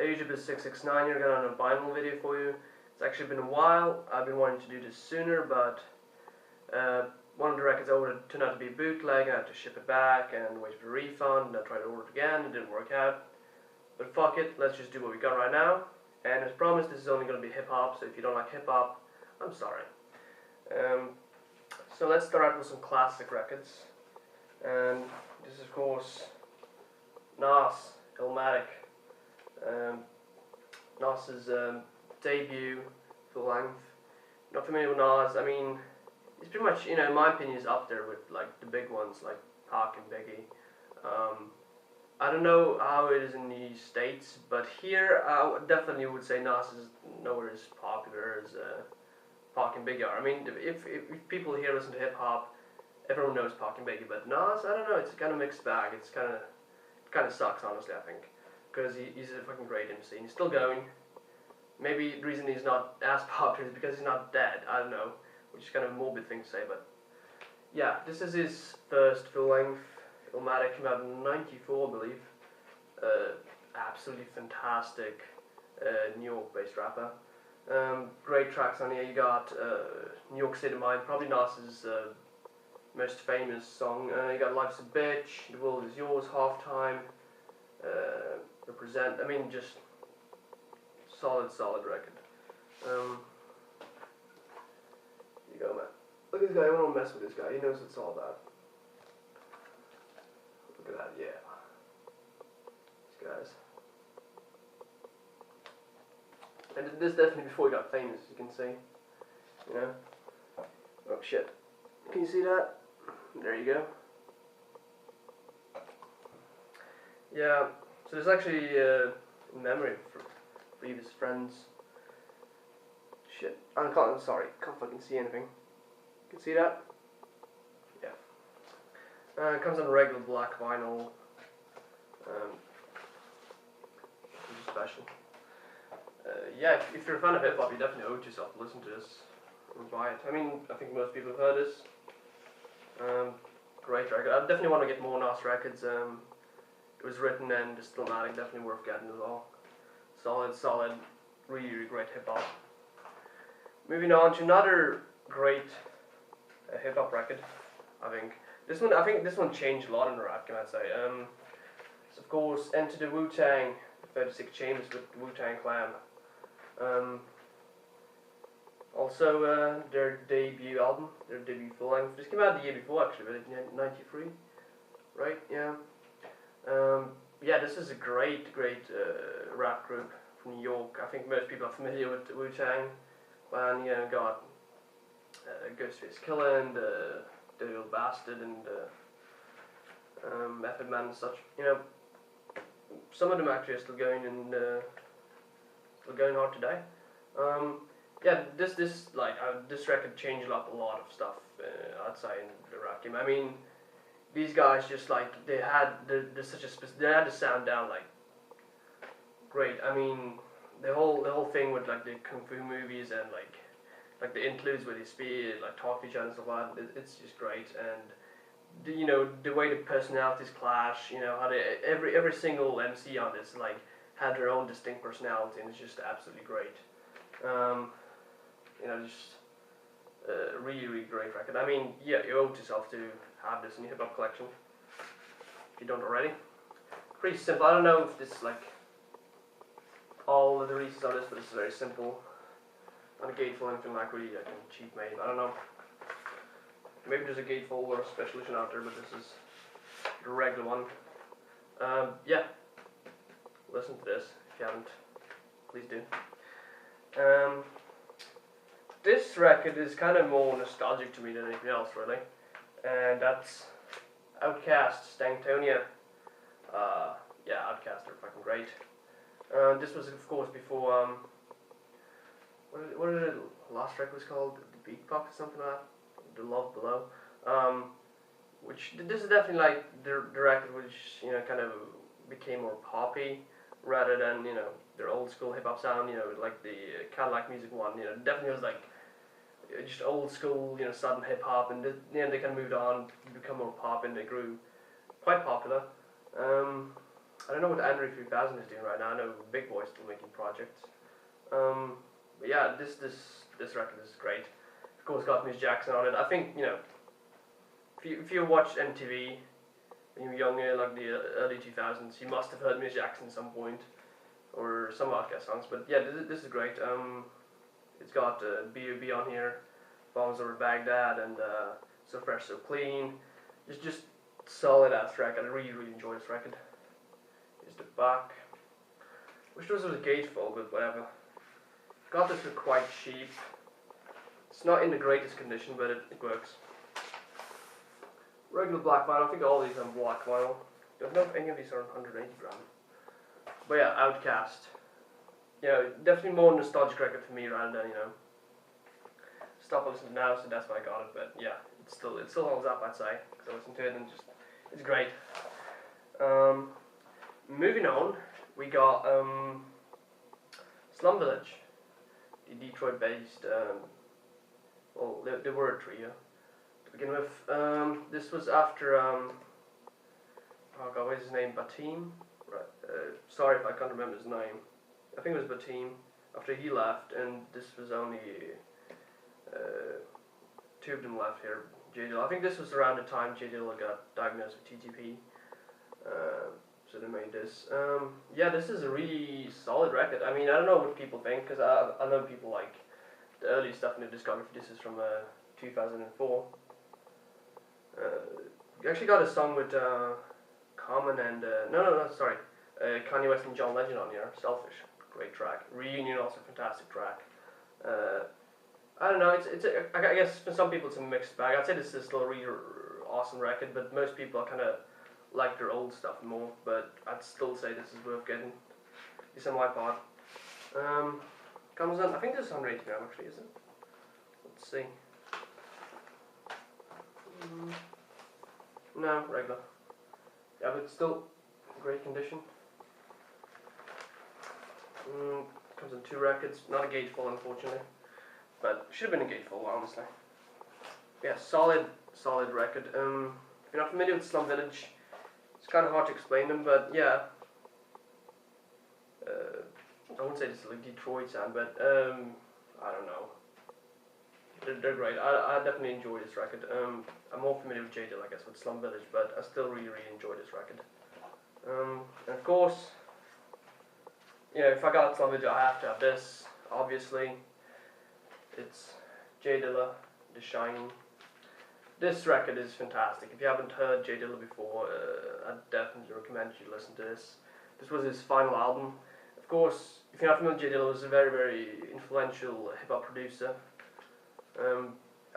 YouTube is 669 here, got on a vinyl video for you. It's actually been a while. I've been wanting to do this sooner, but one of the records I ordered turned out to be a bootleg. I had to ship it back and wait for a refund. I tried to order it again, it didn't work out. But fuck it, let's just do what we got right now. And as promised, this is only going to be hip-hop, so if you don't like hip-hop, I'm sorry. So let's start out with some classic records. And this is, of course, Nas, Illmatic. Nas's debut, full length. Not familiar with Nas, I mean, he's pretty much, in my opinion, is up there with like the big ones like Pac and Biggie. I don't know how it is in the States, but here I definitely would say Nas is nowhere as popular as Pac and Biggie are. I mean, if people here listen to hip hop, everyone knows Pac and Biggie, but Nas, I don't know, it's kind of mixed bag. It kind of sucks, honestly, I think, because he's a fucking great MC and he's still going. Maybe the reason he's not as popular is because he's not dead. I don't know, which is kind of a morbid thing to say, but yeah, this is his first full length. Illmatic came out in '94, I believe. Absolutely fantastic New York based rapper. Great tracks on here. You got New York State of Mind, probably Nas's most famous song. You got Life's a Bitch, The World Is Yours, Halftime, Represent. I mean, just solid record. Here you go, man. Look at this guy. I don't mess with this guy. He knows what it's all about. Look at that, yeah. These guys. And this definitely before he got famous, as you can see. You know? Oh shit. Can you see that? There you go. Yeah, so there's actually a memory for previous friends. Shit. I can't, sorry, can't fucking see anything. You can see that? Yeah. It comes on regular black vinyl. Which is special. Yeah, if you're a fan of hip hop, you definitely owe it to yourself to listen to this and buy it. I mean, I think most people have heard this. Great record. I definitely want to get more Nas records. It was written and it's Illmatic, definitely worth getting as well. Solid, really great hip hop. Moving on to another great hip hop record, I think. I think this one changed a lot in rap, can I say. So of course, Enter the Wu-Tang, 36 Chambers with the Wu-Tang Clan. Also, their debut album, their debut full length. This came out the year before, actually, but '93, right? Yeah. Yeah, this is a great rap group from New York. I think most people are familiar with the Wu-Tang Clan. You know, got Ghostface Killer and Dirty Little Bastard and Method Man and such. You know, some of them actually are still going and still going hard today. Yeah, this record changed up a lot of stuff outside in the rap game. I mean, these guys just like they had the sound down like great. I mean, the whole thing with like the kung fu movies and like the interludes where they speak, like talk to each other and stuff like that. It's just great, and the way the personalities clash. You know how every single MC on this like had their own distinct personality, and it's just absolutely great. Just really great record. I mean, yeah, you owe it to yourself to have this in your hip hop collection if you don't already. Pretty simple. I don't know if this is like all of the reasons on this, but it's very simple. Not a gatefold, anything like really like cheap made. I don't know. Maybe there's a gatefold or a special edition out there, but this is the regular one. Yeah. Listen to this if you haven't. Please do. This record is kind of more nostalgic to me than anything else, really, and that's Outkast, Stanktonia. Yeah, Outkast are fucking great. This was, of course, before what did the last record was called? The Beatbox or something like that. The Love Below. Which this is definitely like the record which kind of became more poppy rather than their old school hip hop sound. Like the Cadillac Music one. Definitely was like just old school, sudden hip hop, and they kind of moved on to become more pop, and they grew quite popular. I don't know what Andrew 3000 is doing right now. I know Big Boy's still making projects. But yeah, this record is great. Of course, got Miss Jackson on it. I think, you know, if you watched MTV when you were younger, like the early 2000s, you must have heard Miss Jackson at some point, or some Outkast songs. But yeah, this is great. It's got B.O.B. on here, Bombs Over Baghdad, and So Fresh So Clean. It's just solid ass record. I really enjoy this record. Here's the back. Wish there was a gatefold, but whatever. Got this for quite cheap. It's not in the greatest condition, but it works. Regular black vinyl. I think all these are black vinyl. Don't know if any of these are 180 gram. But yeah, Outkast. You know, definitely more nostalgic record for me rather than, you know, stuff I listen to now, so that's why I got it. But yeah, it still holds up, I'd say, because I listen to it and just it's great. Moving on, we got Slum Village, the Detroit-based. Well, they were a trio to begin with. This was after oh god, what is his name? Batim? Right. Sorry if I can't remember his name. I think it was Batim. After he left, and this was only two of them left here. J Dilla. I think this was around the time J Dilla got diagnosed with TTP. So they made this. Yeah, this is a really solid record. I mean, I don't know what people think, because I know people like the early stuff in the discography. This is from 2004. You actually got a song with Common and sorry, Kanye West and John Legend on here. Selfish, great track. Reunion, also fantastic track. I don't know. I guess for some people it's a mixed bag. I'd say this is still a really awesome record, but most people kind of like their old stuff more. But I'd still say this is worth getting. It's on my part. Comes in. I think this is 180 gram actually, is it? Let's see. No, regular. Yeah, but still great condition. Comes in 2 records. Not a gatefold, unfortunately, but should have been a gatefold, honestly. Yeah, solid record. If you're not familiar with Slum Village, it's kind of hard to explain them, but yeah. I wouldn't say this is like Detroit sound, but I don't know. They're great. I definitely enjoy this record. I'm more familiar with J Dilla, I guess, with Slum Village, but I still really enjoy this record. And of course, you know, if I got Slum Village, I have to have this. Obviously, it's J Dilla, The Shining. This record is fantastic. If you haven't heard J Dilla before, I definitely recommend you listen to this. This was his final album. Of course, if you're not familiar with J Dilla, he was a very influential hip-hop producer.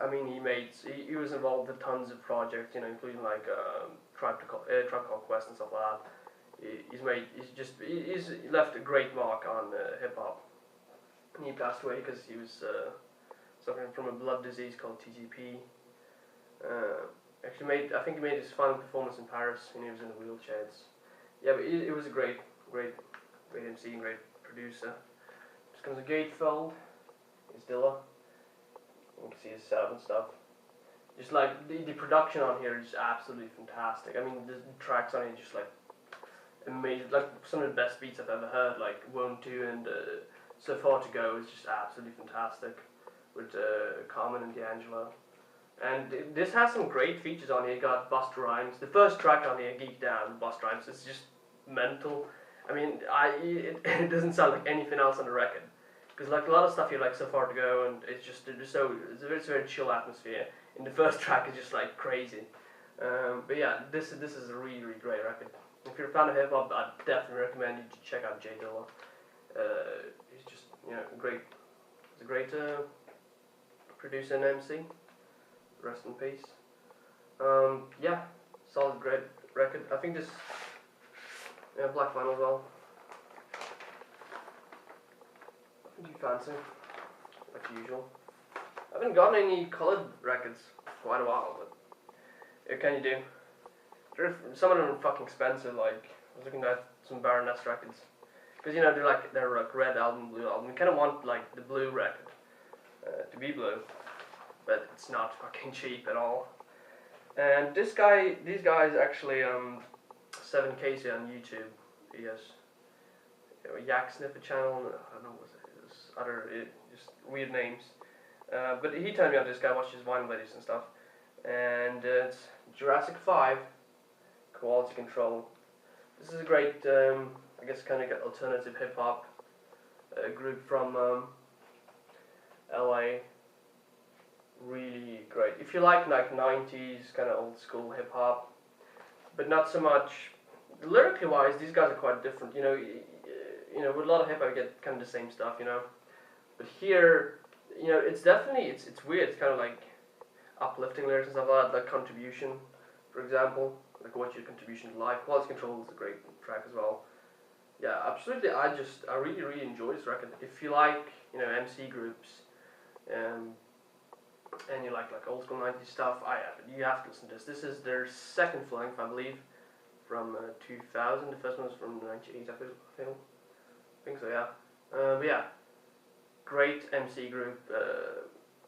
I mean, he was involved with tons of projects, you know, including like Tribe Called Quest and stuff like that. He's left a great mark on hip hop. And he passed away because he was suffering from a blood disease called TTP. I think he made his final performance in Paris, and he was in a wheelchair. Yeah, but it was a great MC and great producer. Just comes a gatefold. It's Dilla. You can see his setup and stuff. Just like the production on here is absolutely fantastic. I mean, the tracks on here are just like amazing. Like some of the best beats I've ever heard. Like Won't To and So Far To Go is just absolutely fantastic with Common and D'Angelo. And this has some great features on here. You got Busta Rhymes. The first track on here, Geek Down, Busta Rhymes, it's just mental. I mean, it doesn't sound like anything else on the record. Because like a lot of stuff here, like So Far To Go, and it's a very chill atmosphere. In the first track, it's just like crazy. But yeah, this is a really great record. If you're a fan of hip hop, I'd definitely recommend you to check out J Dilla. He's just great. He's a great producer and MC. Rest in peace. Yeah, solid, great record. I think this black vinyl as well. You fancy, like usual. I haven't gotten any coloured records for quite a while, but what can you do? Some of them are fucking expensive. Like I was looking at some Baroness records, because they're like red album, blue album. You kind of want like the blue record to be blue, but it's not fucking cheap at all. And these guys actually 7Ks on YouTube. he has a Yak Sniffer channel. I don't know what's it. There's other just weird names. But he told me about this guy, watches Vine videos and stuff. And it's Jurassic 5, Quality Control. This is a great, I guess, kind of alternative hip hop group from LA. Really great. If you like 90s kind of old school hip hop, but not so much lyrically wise, these guys are quite different. You know, with a lot of hip hop, you get kind of the same stuff. You know, but here, you know, it's definitely it's weird. It's kind of like uplifting lyrics and stuff like that, like Contribution, for example. Like, what's your contribution to life? Quality Control is a great track as well. Yeah, absolutely. I really enjoy this record. If you like, you know, MC groups, and you like old school 90s stuff, you have to listen to this. This is their second full length, I believe, from 2000. The first one was from 98, I think so, yeah. But yeah, great MC group.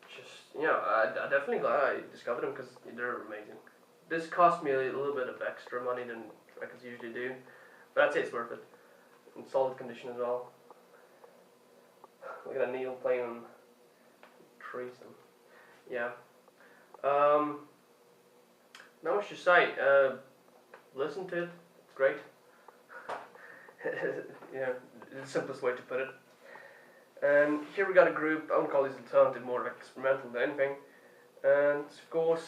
Just, you know, I'm definitely glad I discovered them because they're amazing. This cost me a little bit of extra money than records usually do, but I'd say it's worth it. In solid condition as well. Look at that needle playing on trees. Yeah. Not much to say. Listen to it. It's great. You know, the simplest way to put it. And here we got a group. I wouldn't call these alternative, more like experimental than anything. And of course,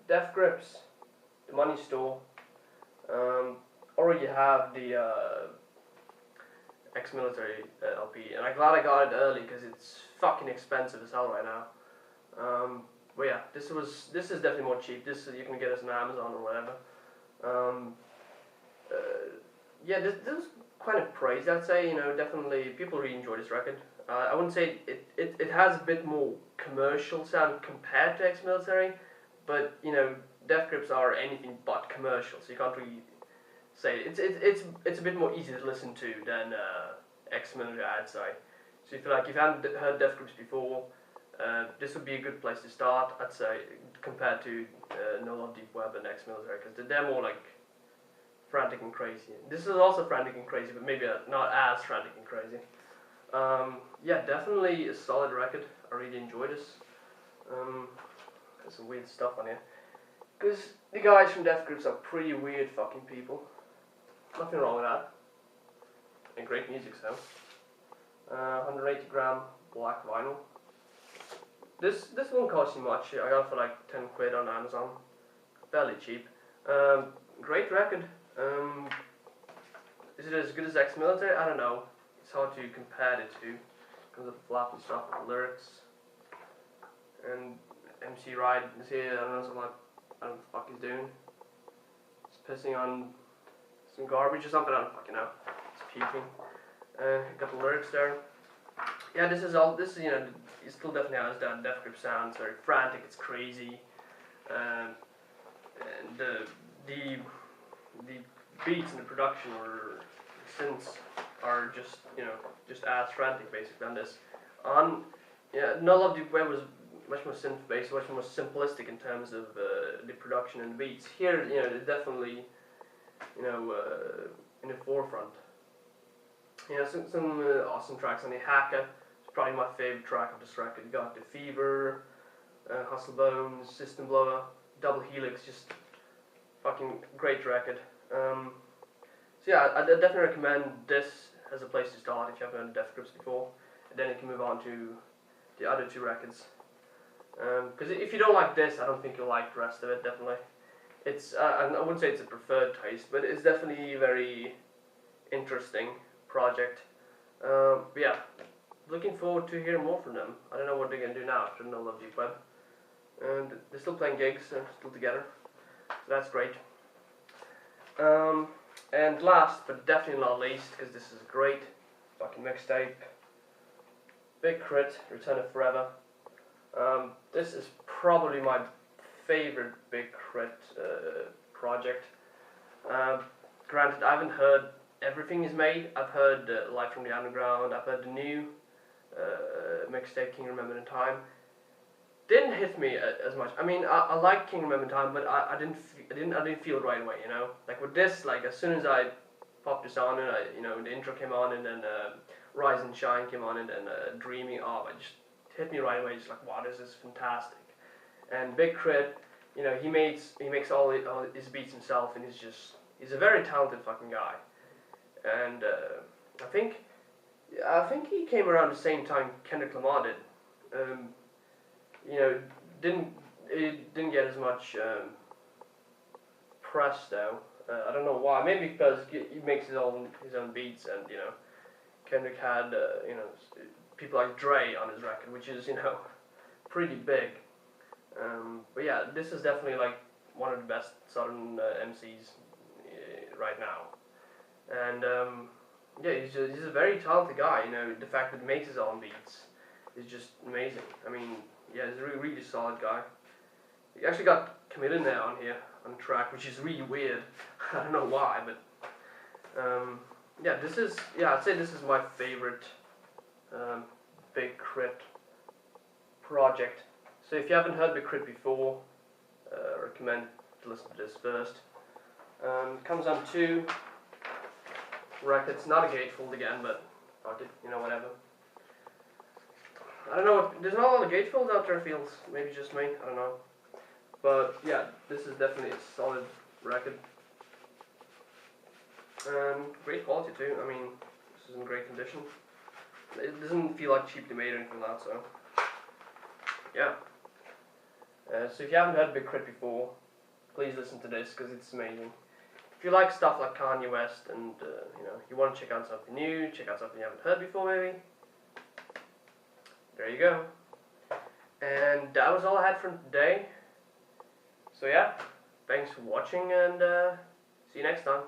Death Grips, the Money Store. Already have the ex-military LP, and I'm glad I got it early because it's fucking expensive as hell right now. But yeah, this is definitely more cheap. You can get this on Amazon or whatever. Yeah, this was quite a praise, I'd say. You know, definitely people really enjoy this record. I wouldn't say it has a bit more commercial sound compared to ex-military, but you know, Death Grips are anything but commercial, so you can't really say it's a bit more easy to listen to than ex-military, I'd say. So if you haven't heard Death Grips before, this would be a good place to start, I'd say, compared to No Love Deep Web and ex-military, because they're more like frantic and crazy. This is also frantic and crazy, but maybe not as frantic and crazy. Yeah, definitely a solid record. I really enjoy this. There's some weird stuff on here. Because the guys from Death Grips are pretty weird fucking people. Nothing wrong with that. And great music, so. 180 gram black vinyl. This won't cost you much. I got it for like 10 quid on Amazon. Fairly cheap. Great record. Is it as good as ex-military? I don't know. It's hard to compare the two because of the flappy stuff with the lyrics. And MC Ride is here. I don't know, something like, I don't know what the fuck he's doing. He's pissing on some garbage or something. I don't fucking know. It's puking. Got the lyrics there. Yeah, this is you know, it still definitely has that Death Grip sound. It's very frantic. It's crazy. And the beats and the production or synths are just, you know, just as frantic basically on this. Yeah, No Love Deep Web was much more synth based, much more simplistic in terms of the production and the beats. Here, you know, they're definitely, you know, in the forefront. You know, some awesome tracks on the Hacker. It's probably my favorite track of this record. You got the Fever, Hustle Bones, System Blower, Double Helix, just fucking great record. So yeah, I definitely recommend this as a place to start if you haven't heard Death Grips before, and then you can move on to the other two records. Because if you don't like this, I don't think you'll like the rest of it. Definitely, it's I wouldn't say it's a preferred taste, but it's definitely a very interesting project. But yeah, looking forward to hearing more from them. I don't know what they're gonna do now after No Love Deep Web, and they're still playing gigs, they're still together, so that's great. And last, but definitely not least, because this is a great fucking mixtape, Big K.R.I.T, Return of Forever. This is probably my favorite Big K.R.I.T project. Granted, I haven't heard everything he's made. I've heard Live from the Underground. I've heard the new mixtape, King Remembered in Time. Didn't hit me as much. I mean, I like King Remembered in Time, but I didn't feel it right away. You know, like with this, like as soon as I popped this on, and the intro came on, and then Rise and Shine came on, and then Dreaming. Oh, it just hit me right away. Just like, wow, this is fantastic. And Big K.R.I.T, he makes all his beats himself, and he's a very talented fucking guy. And I think he came around the same time Kendrick Lamar did. Didn't get as much press though. I don't know why. Maybe because he makes his own beats, and Kendrick had people like Dre on his record, which is pretty big. But yeah, this is definitely like one of the best Southern MCs right now. And yeah, he's a very talented guy. The fact that he makes his own beats is just amazing. I mean, yeah, he's a really solid guy. He actually got Chameleon on here on track, which is really weird. I don't know why, but yeah, I'd say this is my favorite Big K.R.I.T project. So if you haven't heard Big K.R.I.T before, I recommend to listen to this first. It comes on 2 records, not a gatefold again, but whatever. I don't know, there's not a lot of gatefolds out there, it feels. Maybe just me, I don't know. But yeah, this is definitely a solid record. Great quality too. I mean, this is in great condition. It doesn't feel like cheaply made or anything like that, so yeah. So if you haven't heard Big K.R.I.T before, please listen to this because it's amazing. If you like stuff like Kanye West and you want to check out something new, check out something you haven't heard before maybe, there you go. And that was all I had for today. So yeah, thanks for watching, and see you next time.